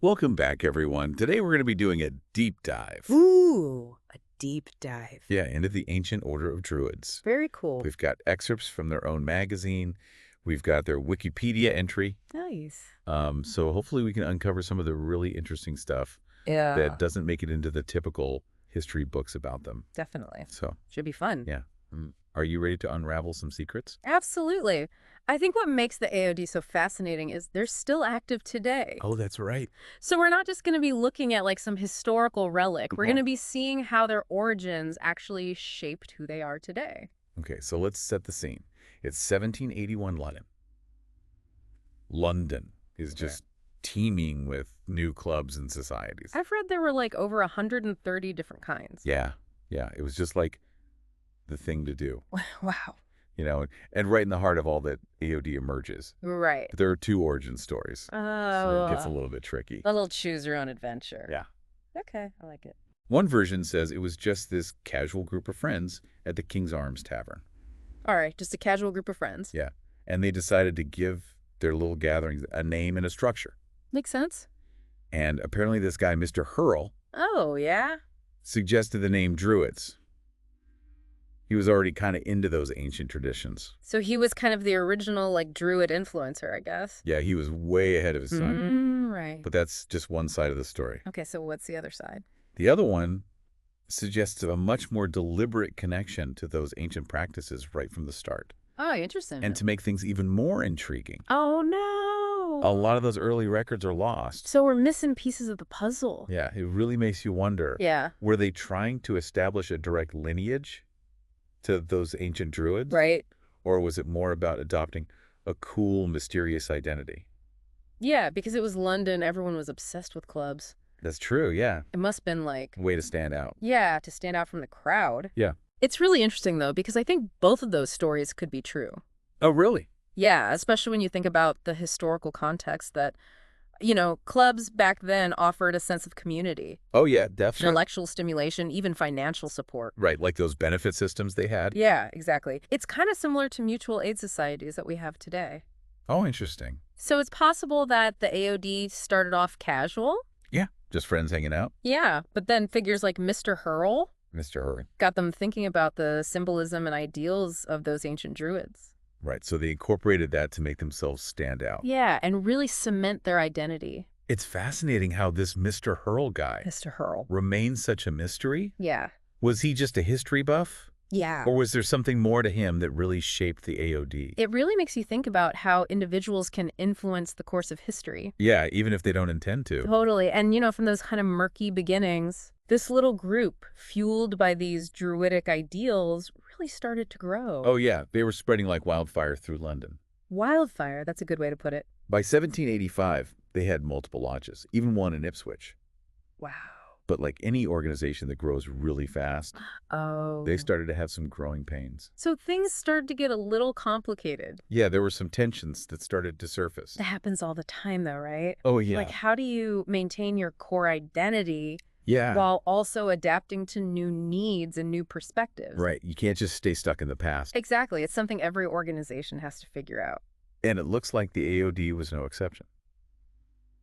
Welcome back, everyone. Today we're going to be doing a deep dive. Ooh, a deep dive. Yeah, into the Ancient Order of Druids. Very cool. We've got excerpts from their own magazine. We've got their Wikipedia entry. Nice. So hopefully we can uncover some of the really interesting stuff Yeah, that doesn't make it into the typical history books about them. definitely. So, Should be fun. yeah. Are you ready to unravel some secrets? Absolutely. I think what makes the AOD so fascinating is they're still active today. Oh, that's right. So we're not just going to be looking at like some historical relic. We're No. going to be seeing how their origins actually shaped who they are today. Okay, so let's set the scene. It's 1781 London. London is just teeming with new clubs and societies. I've read there were like over 130 different kinds. Yeah, it was just like the thing to do, Wow. and right in the heart of all that AOD emerges. Right. But there are two origin stories, so Oh, it gets a little bit tricky. a little choose your own adventure. Yeah. Okay, I like it. One version says it was just this casual group of friends at the King's Arms Tavern. All right, just a casual group of friends. Yeah, and they decided to give their little gatherings a name and a structure. Makes sense. And apparently this guy, Mr. Hurl, Oh, yeah? suggested the name Druids. He was already kind of into those ancient traditions. So he was kind of the original, like, druid influencer, I guess. Yeah, he was way ahead of his time. Right. But that's just one side of the story. Okay, so what's the other side? The other one suggests a much more deliberate connection to those ancient practices right from the start. Oh, interesting. And to make things even more intriguing, Oh, no. a lot of those early records are lost. So we're missing pieces of the puzzle. Yeah, it really makes you wonder, Yeah. were they trying to establish a direct lineage to those ancient druids? Right? Or was it more about adopting a cool, mysterious identity? Yeah, because it was London, everyone was obsessed with clubs. That's true, yeah. It must have been like, Way to stand out. yeah, to stand out from the crowd. Yeah. It's really interesting, though, because I think both of those stories could be true. Oh, really? Yeah, especially when you think about the historical context that, clubs back then offered a sense of community, Oh, yeah, definitely. intellectual stimulation, even financial support. Right, like those benefit systems they had? Yeah, exactly. It's kind of similar to mutual aid societies that we have today. Oh, interesting. So it's possible that the AOD started off casual. Yeah, just friends hanging out. Yeah, but then figures like Mr. Hurl Mr. Hurry. got them thinking about the symbolism and ideals of those ancient druids. Right, so they incorporated that to make themselves stand out. Yeah, and really cement their identity. It's fascinating how this Mr. Hurl guy Mr. Hurl. remains such a mystery. Yeah. Was he just a history buff? Yeah. Or was there something more to him that really shaped the AOD? It really makes you think about how individuals can influence the course of history. Yeah, even if they don't intend to. Totally. And, from those kind of murky beginnings, this little group, fueled by these druidic ideals, really started to grow. Oh, yeah, they were spreading like wildfire through London. Wildfire, that's a good way to put it. By 1785, they had multiple lodges, even one in Ipswich. Wow. But like any organization that grows really fast, Oh. they started to have some growing pains. So things started to get a little complicated. Yeah, there were some tensions that started to surface. That happens all the time, though, right? Oh, yeah. Like, how do you maintain your core identity Yeah. while also adapting to new needs and new perspectives? Right. You can't just stay stuck in the past. Exactly. It's something every organization has to figure out. And it looks like the AOD was no exception.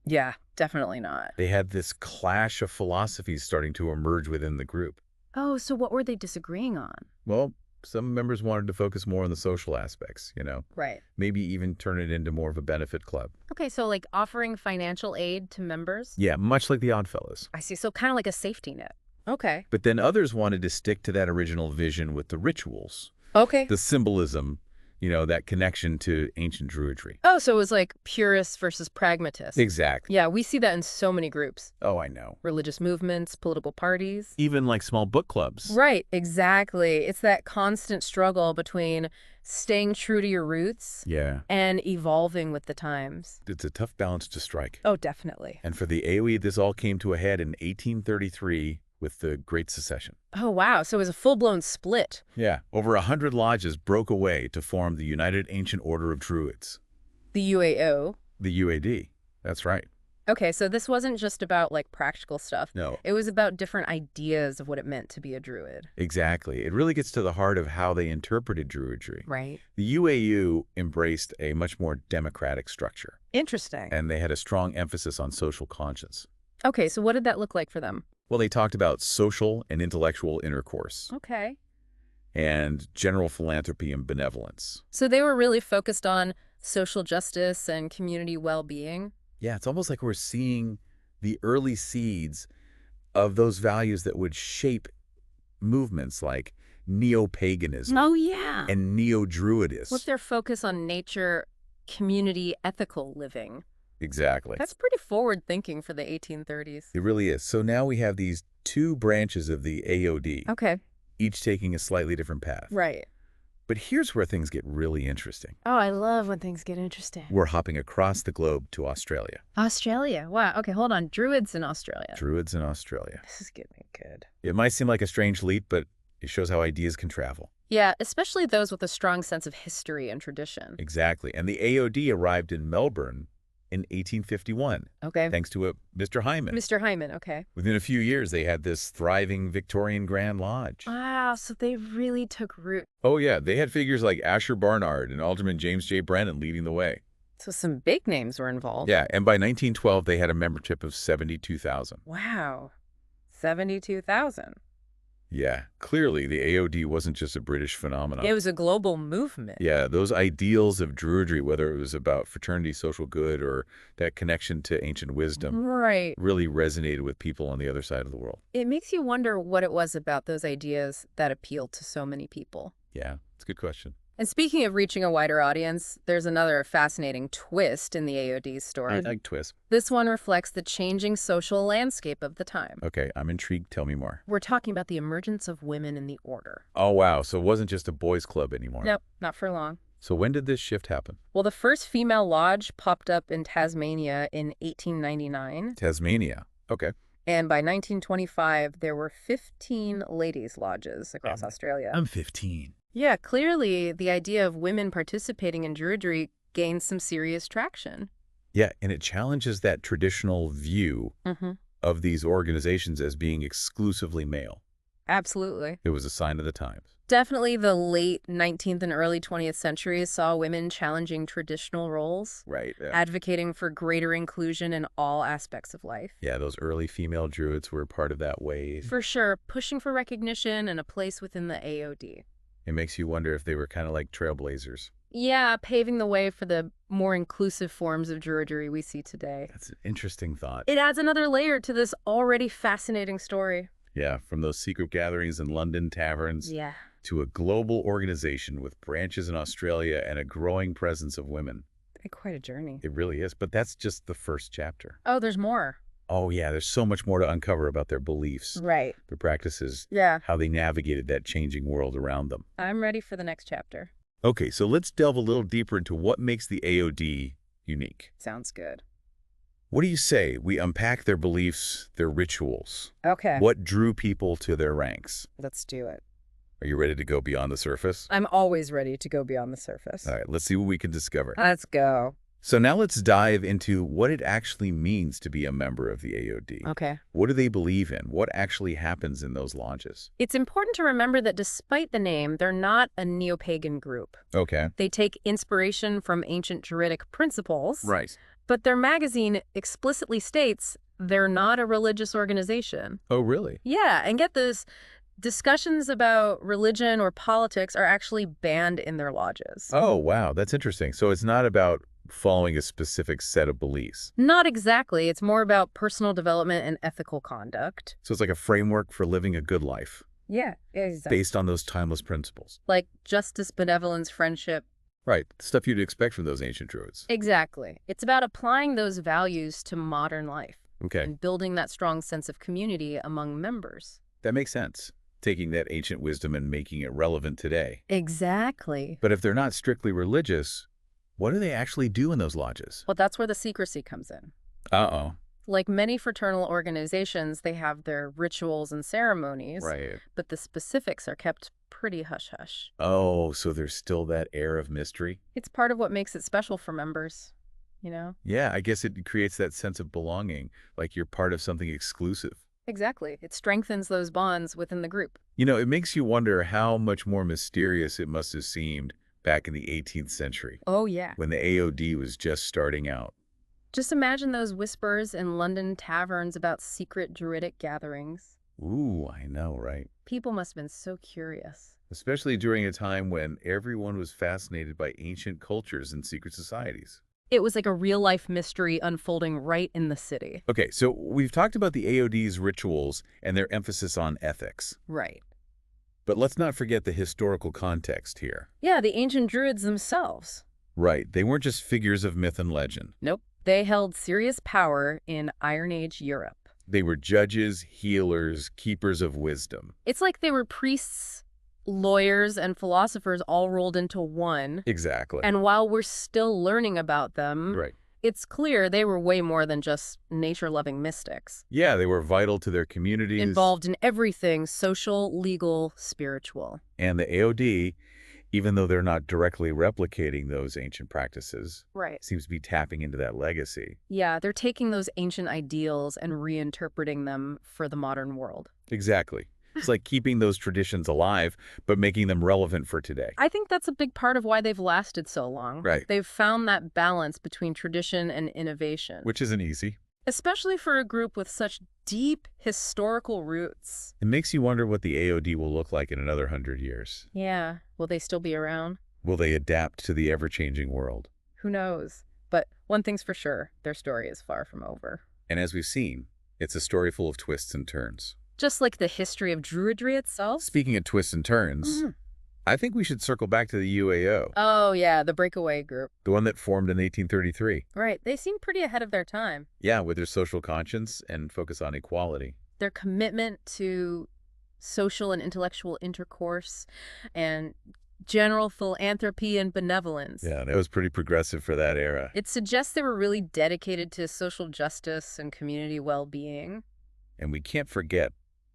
Yeah, definitely not. They had this clash of philosophies starting to emerge within the group. Oh, so what were they disagreeing on? Well, some members wanted to focus more on the social aspects, Right. maybe even turn it into more of a benefit club. Okay, so like offering financial aid to members? Yeah, much like the Oddfellows. I see. So kind of like a safety net. Okay. But then others wanted to stick to that original vision with the rituals, Okay. the symbolism, that connection to ancient druidry. Oh, so it was like purists versus pragmatists. Exactly. Yeah, we see that in so many groups. Oh, I know. Religious movements, political parties. Even like small book clubs. Right, exactly. It's that constant struggle between staying true to your roots Yeah, and evolving with the times. it's a tough balance to strike. Oh, definitely. And for the AOE, this all came to a head in 1833 with the Great Secession. Oh, wow. So it was a full-blown split. Yeah, over 100 lodges broke away to form the United Ancient Order of Druids, The UAO. the UAD. That's right. Okay, so this wasn't just about, like, practical stuff. No, It was about different ideas of what it meant to be a druid. exactly. It really gets to the heart of how they interpreted Druidry. Right. The UAU embraced a much more democratic structure, Interesting. and they had a strong emphasis on social conscience. Okay, so what did that look like for them? Well, they talked about social and intellectual intercourse Okay. and general philanthropy and benevolence. So they were really focused on social justice and community well-being? Yeah, it's almost like we're seeing the early seeds of those values that would shape movements like neo-paganism Oh, yeah. and With neo-Druidism. their focus on nature, community, ethical living. Exactly. That's pretty forward-thinking for the 1830s. It really is. So now we have these two branches of the AOD, Okay. each taking a slightly different path. Right. But here's where things get really interesting. Oh, I love when things get interesting. We're hopping across the globe to Australia. Australia. Wow. Okay, hold on. Druids in Australia. Druids in Australia. This is getting good. It might seem like a strange leap, but it shows how ideas can travel. Yeah, especially those with a strong sense of history and tradition. Exactly. And the AOD arrived in Melbourne in 1851, Okay. thanks to Mr. Hyman. Mr. Hyman, okay. Within a few years, they had this thriving Victorian Grand Lodge. Wow, so they really took root. Oh, yeah. They had figures like Asher Barnard and Alderman James J. Brennan leading the way. So some big names were involved. Yeah. And by 1912, they had a membership of 72,000. Wow. 72,000. Yeah. Clearly, the AOD wasn't just a British phenomenon. It was a global movement. Yeah, those ideals of Druidry, whether it was about fraternity, social good, or that connection to ancient wisdom, Right. really resonated with people on the other side of the world. It makes you wonder what it was about those ideas that appealed to so many people. Yeah, it's a good question. And speaking of reaching a wider audience, there's another fascinating twist in the AOD's story. I like twist. This one reflects the changing social landscape of the time. Okay, I'm intrigued. Tell me more. We're talking about the emergence of women in the order. Oh, wow. So it wasn't just a boys' club anymore. Nope, not for long. So when did this shift happen? Well, the first female lodge popped up in Tasmania in 1899, Tasmania. Okay. and by 1925, there were 15 ladies' lodges across Australia. I'm 15. Yeah, clearly, the idea of women participating in Druidry gained some serious traction. Yeah, and it challenges that traditional view Mm-hmm. of these organizations as being exclusively male. Absolutely. It was a sign of the times. Definitely the late 19th and early 20th centuries saw women challenging traditional roles, Right. Yeah. advocating for greater inclusion in all aspects of life. Yeah, those early female druids were part of that wave. For sure, pushing for recognition and a place within the AOD. It makes you wonder if they were kind of like trailblazers. Yeah, paving the way for the more inclusive forms of Druidry we see today. That's an interesting thought. It adds another layer to this already fascinating story. Yeah, from those secret gatherings in London taverns Yeah. to a global organization with branches in Australia and a growing presence of women. Quite a journey. It really is. But that's just the first chapter. Oh, there's more. Oh, yeah, there's so much more to uncover about their beliefs, Right. their practices, Yeah. how they navigated that changing world around them. I'm ready for the next chapter. Okay, so let's delve a little deeper into what makes the AOD unique. Sounds good. What do you say we unpack their beliefs, their rituals? Okay. What drew people to their ranks? Let's do it. Are you ready to go beyond the surface? I'm always ready to go beyond the surface. All right, let's see what we can discover. Let's go. So now let's dive into what it actually means to be a member of the AOD. Okay. What do they believe in? What actually happens in those lodges? It's important to remember that despite the name, they're not a neo-pagan group. Okay. They take inspiration from ancient Druidic principles, Right. but their magazine explicitly states they're not a religious organization. Oh, really? Yeah, and get this, discussions about religion or politics are actually banned in their lodges. Oh, wow. That's interesting. So it's not about following a specific set of beliefs. Not exactly. It's more about personal development and ethical conduct. So it's like a framework for living a good life Yeah, exactly. based on those timeless principles. Like justice, benevolence, friendship. Right. Stuff you'd expect from those ancient druids. Exactly. It's about applying those values to modern life Okay. and building that strong sense of community among members. That makes sense. Taking that ancient wisdom and making it relevant today. Exactly. But if they're not strictly religious, what do they actually do in those lodges? Well, that's where the secrecy comes in. Uh-oh. Like many fraternal organizations, they have their rituals and ceremonies, Right. but the specifics are kept pretty hush-hush. Oh, so there's still that air of mystery? It's part of what makes it special for members. you know? Yeah, I guess it creates that sense of belonging, like you're part of something exclusive. Exactly. It strengthens those bonds within the group. It makes you wonder how much more mysterious it must have seemed back in the 18th century, Oh, yeah. when the AOD was just starting out. Just imagine those whispers in London taverns about secret druidic gatherings. Ooh, I know, right? People must have been so curious. Especially during a time when everyone was fascinated by ancient cultures and secret societies. It was like a real-life mystery unfolding right in the city. Okay, so we've talked about the AOD's rituals and their emphasis on ethics. Right. But let's not forget the historical context here. Yeah, the ancient druids themselves. Right, they weren't just figures of myth and legend. Nope. They held serious power in Iron Age Europe. They were judges, healers, keepers of wisdom. It's like they were priests, lawyers, and philosophers all rolled into one. Exactly. And while we're still learning about them, Right. it's clear they were way more than just nature-loving mystics. Yeah, they were vital to their communities. Involved in everything social, legal, spiritual. And the AOD, even though they're not directly replicating those ancient practices, Right. seems to be tapping into that legacy. Yeah, they're taking those ancient ideals and reinterpreting them for the modern world. Exactly. It's like keeping those traditions alive, but making them relevant for today. I think that's a big part of why they've lasted so long. Right. They've found that balance between tradition and innovation. Which isn't easy. Especially for a group with such deep historical roots. It makes you wonder what the AOD will look like in another 100 years. Yeah. Will they still be around? Will they adapt to the ever-changing world? Who knows? But one thing's for sure, their story is far from over. And as we've seen, it's a story full of twists and turns. Just like the history of Druidry itself. Speaking of twists and turns, I think we should circle back to the UAO, Oh, yeah, the breakaway group. the one that formed in 1833. Right. They seem pretty ahead of their time. Yeah, with their social conscience and focus on equality. Their commitment to social and intellectual intercourse and general philanthropy and benevolence. Yeah, that was pretty progressive for that era. It suggests they were really dedicated to social justice and community well-being. And we can't forget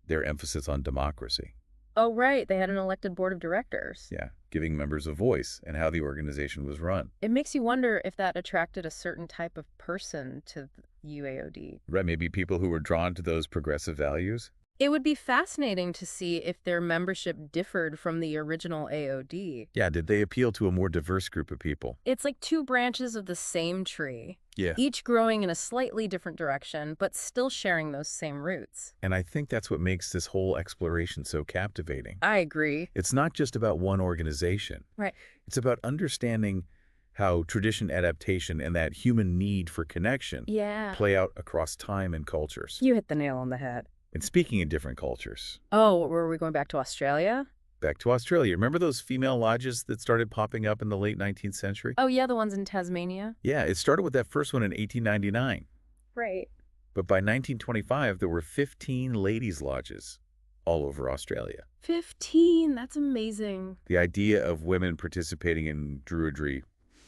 their emphasis on democracy. Oh, right. They had an elected board of directors. Yeah, giving members a voice and how the organization was run. It makes you wonder if that attracted a certain type of person to the UAOD. Right, maybe people who were drawn to those progressive values. It would be fascinating to see if their membership differed from the original AOD. Yeah, did they appeal to a more diverse group of people? It's like two branches of the same tree, Yeah. each growing in a slightly different direction, but still sharing those same roots. And I think that's what makes this whole exploration so captivating. I agree. It's not just about one organization. Right. It's about understanding how tradition adaptation and that human need for connection Yeah. play out across time and cultures. You hit the nail on the head. And speaking of different cultures, Oh, were we going back to Australia? back to Australia. Remember those female lodges that started popping up in the late 19th century? Oh, yeah, the ones in Tasmania? Yeah, it started with that first one in 1899. Right. But by 1925, there were 15 ladies' lodges all over Australia. 15, that's amazing. The idea of women participating in Druidry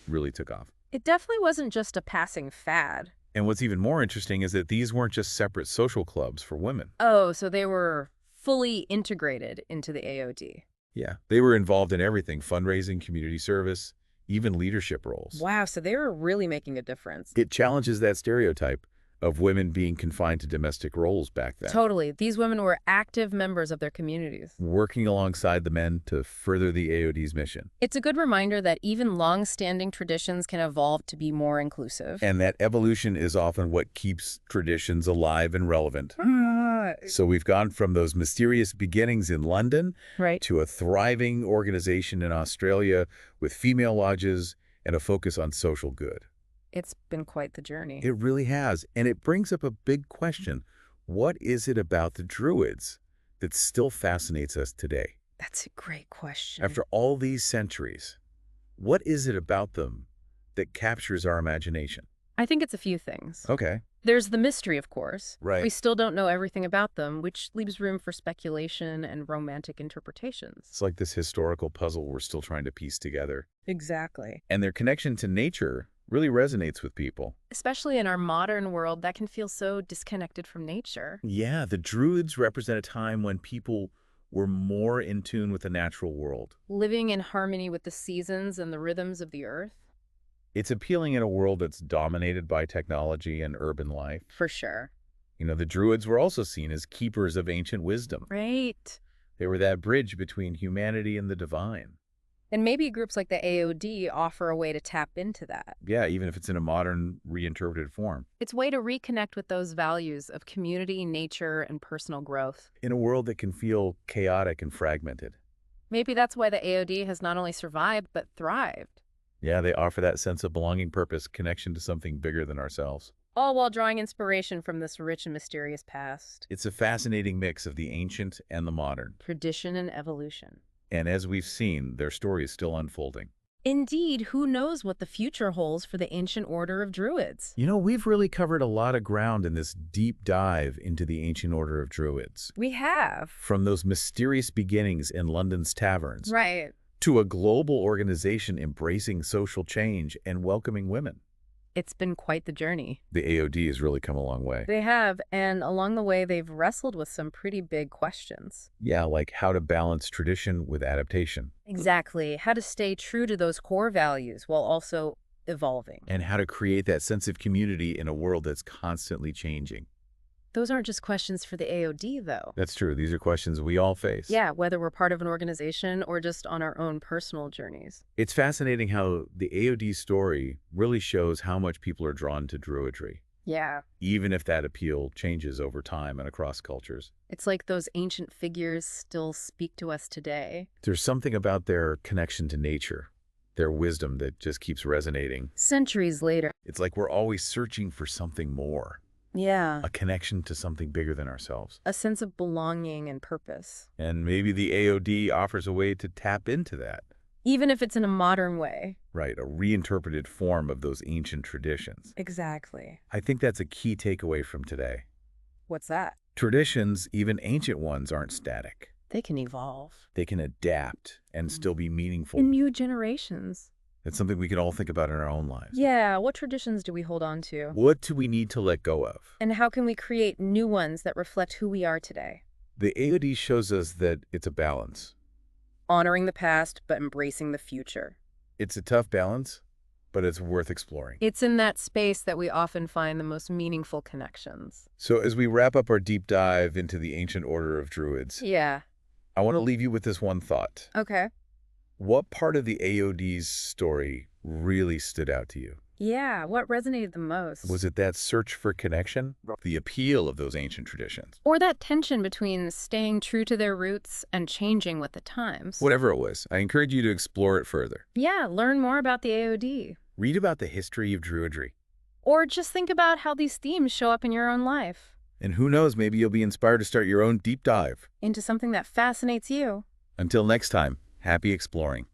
really took off. It definitely wasn't just a passing fad. And what's even more interesting is that these weren't just separate social clubs for women. Oh, so they were fully integrated into the AOD. Yeah, they were involved in everything, fundraising, community service, even leadership roles. Wow, so they were really making a difference. It challenges that stereotype of women being confined to domestic roles back then. Totally. These women were active members of their communities. Working alongside the men to further the AOD's mission. It's a good reminder that even long-standing traditions can evolve to be more inclusive. And that evolution is often what keeps traditions alive and relevant. So we've gone from those mysterious beginnings in London Right. to a thriving organization in Australia with female lodges and a focus on social good. It's been quite the journey. It really has. And it brings up a big question. What is it about the Druids that still fascinates us today? That's a great question. After all these centuries, what is it about them that captures our imagination? I think it's a few things. Okay. There's the mystery, of course. Right. We still don't know everything about them, which leaves room for speculation and romantic interpretations. It's like this historical puzzle we're still trying to piece together. Exactly. And their connection to nature really resonates with people. Especially in our modern world, that can feel so disconnected from nature. Yeah, the Druids represent a time when people were more in tune with the natural world. Living in harmony with the seasons and the rhythms of the earth. It's appealing in a world that's dominated by technology and urban life. For sure. The Druids were also seen as keepers of ancient wisdom. Right. They were that bridge between humanity and the divine. And maybe groups like the AOD offer a way to tap into that. Yeah, even if it's in a modern, reinterpreted form. It's a way to reconnect with those values of community, nature, and personal growth. In a world that can feel chaotic and fragmented. Maybe that's why the AOD has not only survived, but thrived. Yeah, they offer that sense of belonging, purpose, connection to something bigger than ourselves. All while drawing inspiration from this rich and mysterious past. It's a fascinating mix of the ancient and the modern. Tradition and evolution. And as we've seen, their story is still unfolding. Indeed, who knows what the future holds for the Ancient Order of Druids? We've really covered a lot of ground in this deep dive into the Ancient Order of Druids. We have. From those mysterious beginnings in London's taverns. Right. To a global organization embracing social change and welcoming women. It's been quite the journey. The AOD has really come a long way. They have, and along the way, they've wrestled with some pretty big questions. Yeah, like how to balance tradition with adaptation. Exactly. How to stay true to those core values while also evolving. And how to create that sense of community in a world that's constantly changing. Those aren't just questions for the AOD, though. That's true. These are questions we all face. Yeah, whether we're part of an organization or just on our own personal journeys. It's fascinating how the AOD story really shows how much people are drawn to Druidry. Yeah. Even if that appeal changes over time and across cultures. It's like those ancient figures still speak to us today. There's something about their connection to nature, their wisdom that just keeps resonating. Centuries later. It's like we're always searching for something more. Yeah. A connection to something bigger than ourselves. A sense of belonging and purpose. And maybe the AOD offers a way to tap into that. Even if it's in a modern way. Right, a reinterpreted form of those ancient traditions. Exactly. I think that's a key takeaway from today. What's that? Traditions, even ancient ones, aren't static. They can evolve. They can adapt and still be meaningful. In new generations. It's something we can all think about in our own lives. Yeah, what traditions do we hold on to? What do we need to let go of? And how can we create new ones that reflect who we are today? The AOD shows us that it's a balance. Honoring the past, but embracing the future. It's a tough balance, but it's worth exploring. It's in that space that we often find the most meaningful connections. So as we wrap up our deep dive into the Ancient Order of Druids, Yeah. I want to leave you with this one thought. Okay. What part of the AOD's story really stood out to you? Yeah, what resonated the most? Was it that search for connection? The appeal of those ancient traditions? Or that tension between staying true to their roots and changing with the times? Whatever it was, I encourage you to explore it further. Yeah, learn more about the AOD. Read about the history of Druidry. Or just think about how these themes show up in your own life. And who knows, maybe you'll be inspired to start your own deep dive. Into something that fascinates you. Until next time, happy exploring.